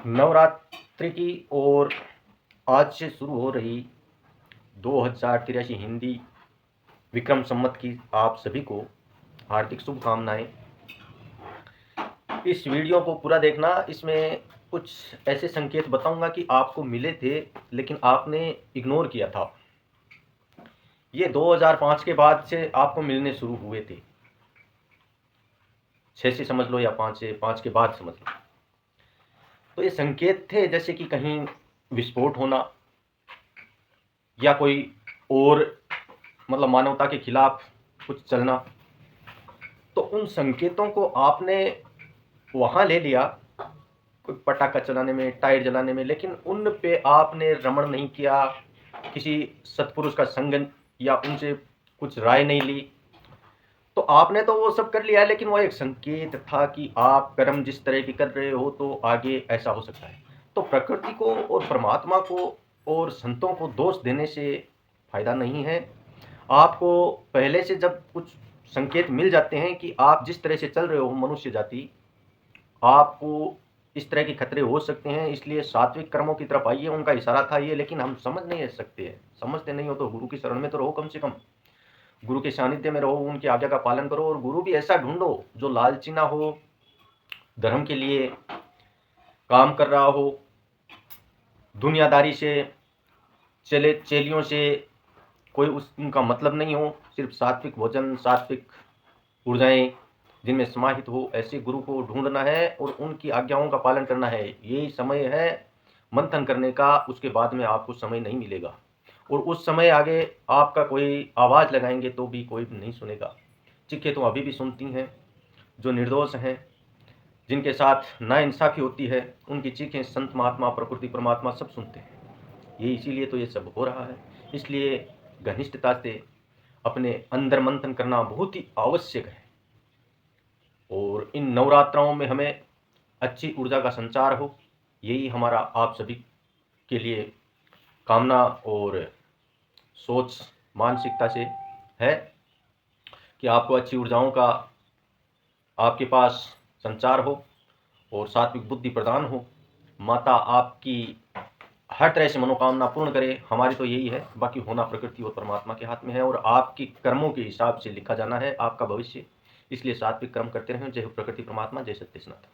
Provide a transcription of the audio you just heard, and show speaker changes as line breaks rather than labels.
नवरात्रि की और आज से शुरू हो रही 2083 हिंदी विक्रम संवत की आप सभी को हार्दिक शुभकामनाएं। इस वीडियो को पूरा देखना। इसमें कुछ ऐसे संकेत बताऊंगा कि आपको मिले थे लेकिन आपने इग्नोर किया था। ये 2005 के बाद से आपको मिलने शुरू हुए थे। 6 से समझ लो या 5 से, 5 के बाद समझ लो। तो ये संकेत थे जैसे कि कहीं विस्फोट होना या कोई और मतलब मानवता के खिलाफ कुछ चलना। तो उन संकेतों को आपने वहाँ ले लिया, कोई पटाखा चलाने में, टायर जलाने में, लेकिन उन पे आपने रमण नहीं किया, किसी सत्पुरुष का संग या उनसे कुछ राय नहीं ली। तो आपने तो वो सब कर लिया है, लेकिन वो एक संकेत था कि आप कर्म जिस तरह की कर रहे हो तो आगे ऐसा हो सकता है। तो प्रकृति को और परमात्मा को और संतों को दोष देने से फायदा नहीं है। आपको पहले से जब कुछ संकेत मिल जाते हैं कि आप जिस तरह से चल रहे हो मनुष्य जाति, आपको इस तरह के खतरे हो सकते हैं, इसलिए सात्विक कर्मों की तरफ आइए। उनका इशारा था ये, लेकिन हम समझ नहीं सकते हैं। समझते नहीं हो तो गुरु की शरण में तो रहो, कम से कम गुरु के सानिध्य में रहो, उनकी आज्ञा का पालन करो। और गुरु भी ऐसा ढूंढो जो लालची ना हो, धर्म के लिए काम कर रहा हो, दुनियादारी से चेलियों से कोई उनका मतलब नहीं हो, सिर्फ सात्विक भोजन, सात्विक ऊर्जाएं जिनमें समाहित हो, ऐसे गुरु को ढूंढना है और उनकी आज्ञाओं का पालन करना है। यही समय है मंथन करने का, उसके बाद में आपको समय नहीं मिलेगा। और उस समय आगे आपका कोई आवाज़ लगाएंगे तो भी कोई नहीं सुनेगा। चीखें तो अभी भी सुनती हैं। जो निर्दोष हैं, जिनके साथ नाइंसाफ़ी होती है, उनकी चीखें संत महात्मा, प्रकृति परमात्मा सब सुनते हैं। ये इसीलिए तो ये सब हो रहा है। इसलिए घनिष्ठता से अपने अंदर मंथन करना बहुत ही आवश्यक है। और इन नवरात्राओं में हमें अच्छी ऊर्जा का संचार हो, यही हमारा आप सभी के लिए कामना और सोच मानसिकता से है कि आपको अच्छी ऊर्जाओं का आपके पास संचार हो और सात्विक बुद्धि प्रदान हो। माता आपकी हर तरह से मनोकामना पूर्ण करे। हमारी तो यही है, बाकी होना प्रकृति और परमात्मा के हाथ में है और आपकी कर्मों के हिसाब से लिखा जाना है आपका भविष्य। इसलिए सात्विक कर्म करते रहें। जय हो प्रकृति परमात्मा, जय सत्य सनातन।